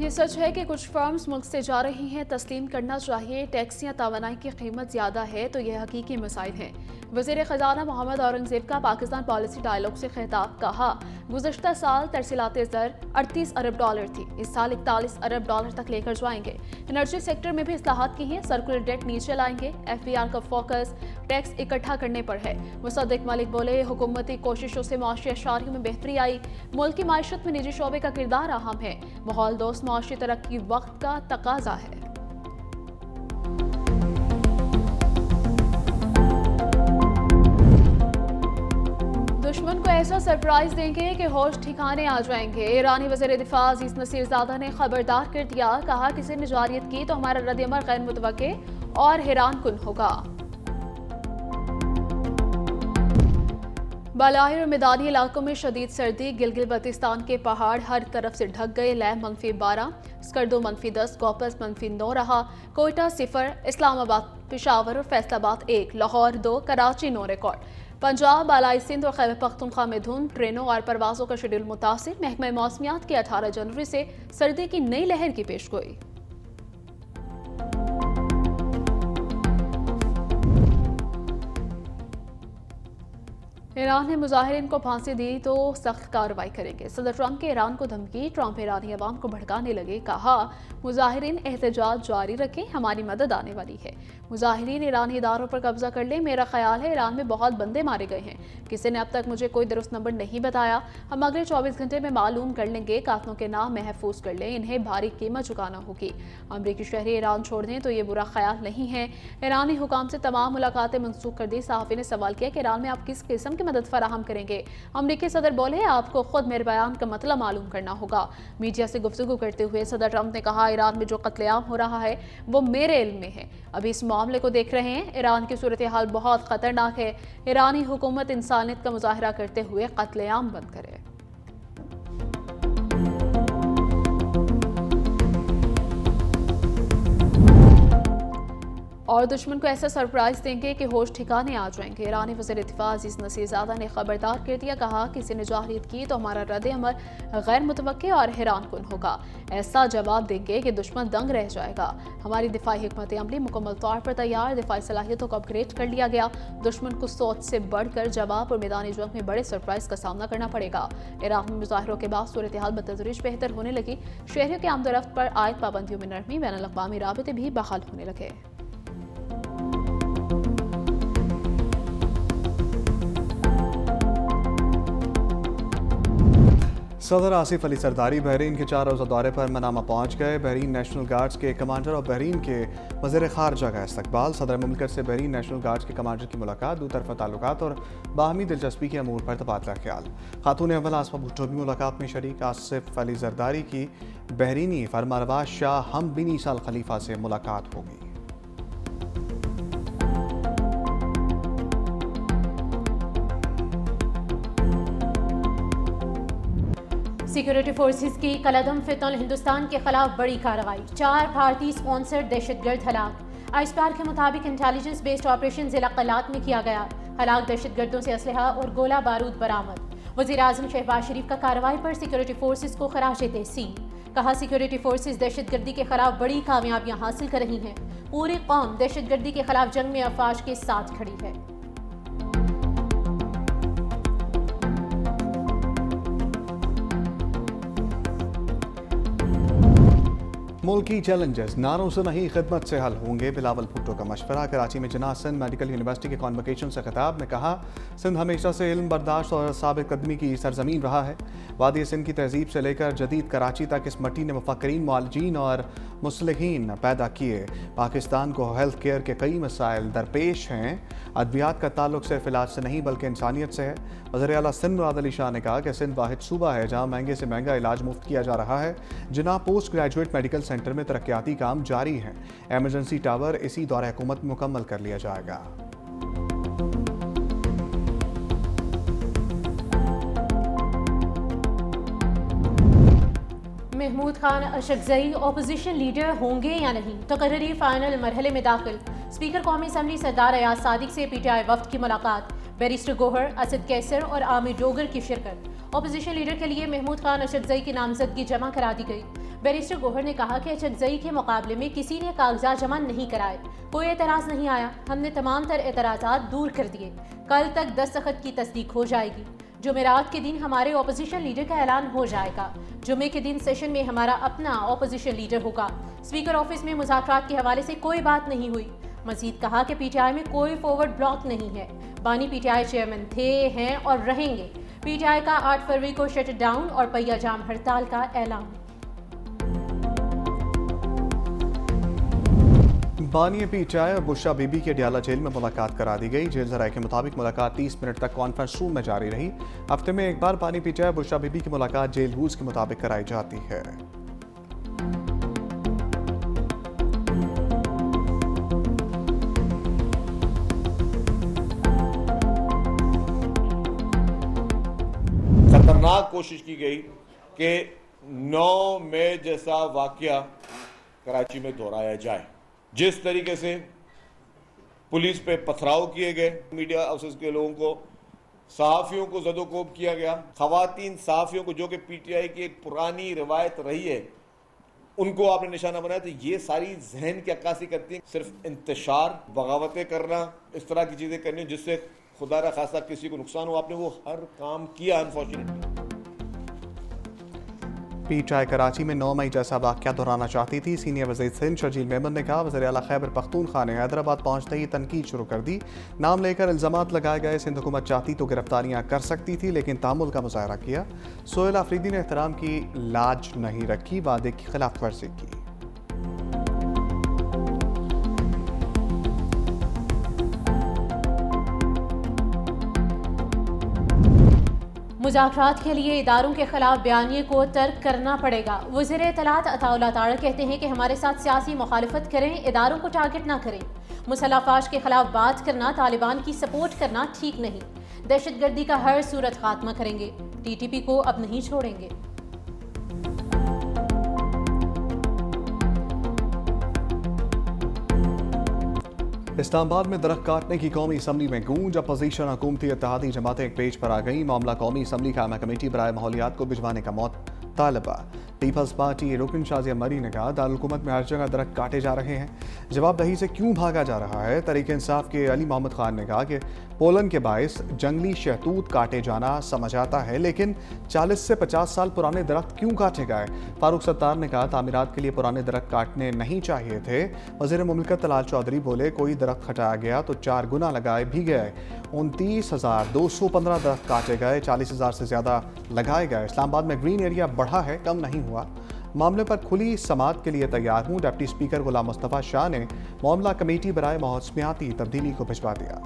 ये सच है कि कुछ फर्म्स मुल्क से जा रही हैं, तस्लीम करना चाहिए। टैक्स या तवानाई की कीमत ज़्यादा है तो यह हकीकी मसाइल हैं। वज़ीर ख़जाना मोहम्मद औरंगज़ेब का पाकिस्तान पॉलिसी डायलॉग से खिताब। कहा, गुज़श्ता साल तरसीलात ज़र 38 अरब डॉलर थी, इस साल 41 अरब डॉलर तक लेकर जाएंगे। एनर्जी सेक्टर में भी इस्लाहात की हैं, सर्कुलर डेट नीचे लाएंगे। FBR का फोकस टैक्स इकट्ठा करने पर है। मुसद्दिक मलिक बोले, हुकूमती कोशिशों से माशी अशारियों में बेहतरी आई। मुल्क की माशत में निजी शोबे का किरदार अहम है। माहौल दोस्त माशी तरक्की वक्त का तकाजा है। दुश्मन को ऐसा सरप्राइज देंगे कि होश ठिकाने आ जाएंगे। ईरानी वज़ीर दिफा अजीज नसीरज़ादा ने खबरदार कर दिया। कहा, किसी ने जारियत की तो हमारा रद्द-ए-अमल गैर मुतवक्के और हैरान कुन होगा। बालाई और मैदानी इलाकों में शदीद सर्दी। गिलगित बल्तिस्तान के पहाड़ हर तरफ से ढक गए। लैम -12, स्कर्दो -10, गोपस -9 रहा। कोयटा 0, इस्लामाबाद, पेशावर और फैसलाबाद 1, लाहौर 2, कराची 9 रिकॉर्ड। पंजाब, बालाई सिंध और खैबर पख्तूनख्वा में धुंध। ट्रेनों और परवाजों का शेड्यूल मुतासिर। महकमा मौसमियात की 18 जनवरी से सर्दी की नई लहर की पेशगोई। ईरान ने मुजाहिरीन को फांसी दी तो सख्त कार्रवाई करेंगे। सदर ट्रंप के ईरान को धमकी। ट्रंप ईरानी अवाम को भड़काने लगे। कहा, मुजाहिरीन एहतजाज जारी रखें, हमारी मदद आने वाली है। मुजाहिरीन ईरानी इदारों पर कब्जा कर ले। मेरा ख्याल है ईरान में बहुत बंदे मारे गए हैं। किसी ने अब तक मुझे कोई दुरुस्त नंबर नहीं बताया। हम अगले 24 घंटे में मालूम कर लेंगे। कातलों के नाम महफूज कर लें, इन्हें भारी कीमत चुकाना होगी। अमरीकी शहरी ईरान छोड़ दें तो ये बुरा ख्याल नहीं है। ईरानी हुकाम से तमाम मुलाकातें मनसूख कर दी। सहाफ़ी ने सवाल किया कि ईरान में आप किस किस्म की मदद फराहम करेंगे। अमरीकी सदर बोले, आपको खुद मेरे बयान का मतलब मालूम करना होगा। मीडिया से गुफ्तगू करते हुए सदर ट्रंप ने कहा, ईरान में जो कत्लेआम हो रहा है वो मेरे इल्म में है। अभी इस मामले को देख रहे हैं। ईरान की सूरत हाल बहुत खतरनाक है। ईरानी हुकूमत इंसानियत का मुजाहरा करते हुए कत्लेआम बंद करे। और दुश्मन को ऐसा सरप्राइज देंगे कि होश ठिकाने आ जाएंगे। ईरानी वज़ीर दिफा अजीज नसीरज़ादा ने खबरदार कर दिया। कहा, किसी ने जाहिरियत की तो हमारा रद्द-ए-अमल गैर मुतवक्के और हैरान कुन होगा। ऐसा जवाब देंगे कि दुश्मन दंग रह जाएगा। हमारी दिफाई हिकमत अमली मुकम्मल तौर पर तैयार। दिफाई सलाहियतों को अपग्रेड कर लिया गया। दुश्मन को सोच से बढ़कर जवाब और मैदानी जंग में बड़े सरप्राइज का सामना करना पड़ेगा। ईरान में मुजाहिरों के बाद सूरत हाल बतदरीज बेहतर होने लगी। शहरियों के आमदोरफ्त पर आयद पाबंदियों में नरमी। बैनुल-अक़वामी राबिते भी बहाल होने लगे। सदर आसिफ अली सरदारी बहरीन के 4 रोज़ा दौरे पर मनामा पहुँच गए। बहरीन नेशनल गार्ड्स के कमांडर और बहरीन के वज़ीर ख़ारजा का इस्तकबाल। सदर मुमलिकत से बहरीन नेशनल गार्ड्स के कमांडर की मुलाकात। दो तरफ़ा ताल्लुकात और बाहमी दिलचस्पी के अमूर पर तबादला ख्याल। खातून अव्वल आसमा भुट्टो भी मुलाकात में शरीक। आसिफ अली जरदारी की बहरीनी फरमानरवाज शाह हम बिन ईसा अल खलीफा से मुलाकात होगी। सिक्योरिटी फोर्सेस की कलदम फितल हिंदुस्तान के खिलाफ बड़ी कार्रवाई। 4 भारतीय स्पॉन्सर्ड दहशतगर्द हलाक। आईएसपीआर के मुताबिक इंटेलिजेंस बेस्ड ऑपरेशन जिला कलात में किया गया। हलाक दहशतगर्दों से असलहा और गोला बारूद बरामद। वज़ीर आज़म शहबाज शरीफ का कार्रवाई पर सिक्योरिटी फोर्सेस को खराज तहसीन। कहा, सिक्योरिटी फोर्सेस दहशतगर्दी के खिलाफ बड़ी कामयाबियां हासिल कर रही हैं। पूरी कौम दहशतगर्दी के खिलाफ जंग में अफवाज के साथ खड़ी है। मुल्की चैलेंजेस नारों से नहीं खिदमत से हल होंगे। बिलावल भुट्टो का मशवरा। कराची में जना सिंध मेडिकल यूनिवर्सिटी के कॉन्वोकेशन से खिताब में कहा, सिंध हमेशा से इल्म, बर्दाश्त और साबित कदमी की सरजमीन रहा है। वादी सिंध की तहजीब से लेकर जदीद कराची तक इस मट्टी ने मुफक्किरीन, मुआलिजीन और मुस्लिहीन पैदा किए। पाकिस्तान को हेल्थ केयर के कई मसाइल दरपेश हैं। अद्वियात का ताल्लुक सिर्फ इलाज से नहीं बल्कि इंसानियत से है। वज़ीर आला सिंध मुराद अली शाह ने कहा कि सिंध वाहिद सूबा है जहाँ महंगे से महंगा इलाज मुफ्त किया जा रहा है। जिना पोस्ट ग्रेजुएट मेडिकल सेंटर में तरक्याती काम जारी हैं। एमरजेंसी टावर इसी दौरे हुकूमत मुकम्मल कर लिया जाएगा। महमूद खान अशरफजई अपोजिशन लीडर होंगे या नहीं, तकर्री फाइनल मरहले में दाखिल। स्पीकर कौमी असम्बली सरदार अयाज सादिक से PTI वफ्द की मुलाकात। बैरिस्टर गोहर, असद कैसर और आमिर डोगर की शिरकत। अपोजिशन लीडर के लिए महमूद खान अशरफजई की नामजदगी जमा करा दी गई। बैरिस्टर गोहर ने कहा कि चकजई के मुकाबले में किसी ने कागजात जमा नहीं कराए, कोई एतराज़ नहीं आया। हमने तमाम तर एतराज़ात दूर कर दिए। कल तक दस्तखत की तस्दीक हो जाएगी। जुमेरात के दिन हमारे ओपोजिशन लीडर का ऐलान हो जाएगा। जुमे के दिन सेशन में हमारा अपना ओपोजिशन लीडर होगा। स्पीकर ऑफिस में मुज़ाकरात के हवाले से कोई बात नहीं हुई। मजीद कहा कि पीटीआई में कोई फॉरवर्ड ब्लॉक नहीं है। बानी पीटीआई चेयरमैन थे, हैं और रहेंगे। पीटीआई का 8 फरवरी को शट डाउन और पहिया जाम हड़ताल का ऐलान। बानी पीटीआई और बुशरा बीबी के डियाला जेल में मुलाकात करा दी गई। जेल जराये के मुताबिक मुलाकात 30 मिनट तक कॉन्फ्रेंस रूम में जारी रही। हफ्ते में एक बार बानी पीटीआई और बुशरा बीबी की मुलाकात जेल रूल्स के मुताबिक कराई जाती है। खतरनाक कोशिश की गई कि 9 मई जैसा वाकया कराची में दोहराया जाए। जिस तरीके से पुलिस पे पथराव किए गए, मीडिया हाउसेस के लोगों को, सहाफ़ियों को ज़दोकोब किया गया, ख़वातीन सहाफ़ियों को जो कि पीटीआई की एक पुरानी रवायत रही है उनको आपने निशाना बनाया। तो ये सारी जहन की अक्कासी करती है। सिर्फ इंतशार, बगावतें करना, इस तरह की चीज़ें करनी जिससे खुदा न खासा किसी को नुकसान हो, आपने वो हर काम किया अनफॉर्चुनेटली। पीटीआई कराची में 9 मई जैसा वाक़या दोहराना चाहती थी। सीनियर वज़ीर सिंध शर्जील मेमन ने कहा, वज़ीर आला खैबर पख्तूनख्वा ने हैदराबाद पहुंचते ही तनकीद शुरू कर दी। नाम लेकर इल्ज़ामात लगाए गए। सिंध हुकूमत चाहती तो गिरफ्तारियां कर सकती थी, लेकिन तामुल का मुजाहरा किया। सोहेल आफरीदी ने एहतराम की लाज नहीं रखी, वादे की खिलाफ वर्जी की। मुज़ाकरात के लिए इदारों के खिलाफ बयानिए को तर्क करना पड़ेगा। वज़ीर इत्तलात अताउल्लाह तारड़ कहते हैं कि हमारे साथ सियासी मुखालफत करें, इदारों को टारगेट ना करें। मुसल्लह अफवाज के खिलाफ बात करना, तालिबान की सपोर्ट करना ठीक नहीं। दहशतगर्दी का हर सूरत खात्मा करेंगे। टीटीपी को अब नहीं छोड़ेंगे। इस्लामाबाद में दरख्त काटने की कौमी असम्बली में गूंज। अपोजिशन हुकूमती इत्तेहादी जमातें एक पेज पर आ गई। मामला कौमी असम्बली कायमा कमेटी बराए माहौलियात को भिजवाने का मुतालबा। पीपल्स पार्टी रुकन शाजिया मरी ने कहा, दारुल-हुकूमत में हर जगह दरख्त काटे जा रहे हैं, जवाबदही से क्यों भागा जा रहा है। तरीके इंसाफ के अली मोहम्मद खान ने कहा कि पोलन के बायस जंगली शहतूत काटे जाना समझ आता है, लेकिन 40 से 50 साल पुराने दरख्त क्यों काटे गए। फारूक सत्तार ने कहा, तामीरात के लिए पुराने दरख्त काटने नहीं चाहिए थे। वज़ीर मुमलिकत तलाल चौधरी बोले, कोई दरख्त हटाया गया तो 4 गुना लगाए भी गए। 29,215 दरख्त काटे गए, 40,000 से ज़्यादा लगाए गए। इस्लामाबाद में ग्रीन एरिया बढ़ा है, कम नहीं हुआ। मामले पर खुली समाअत के लिए तैयार हूँ। डिप्टी स्पीकर गुलाम मुस्तफ़ा शाह ने मामला कमेटी बराए मौसमियाती तब्दीली को भिजवा दिया।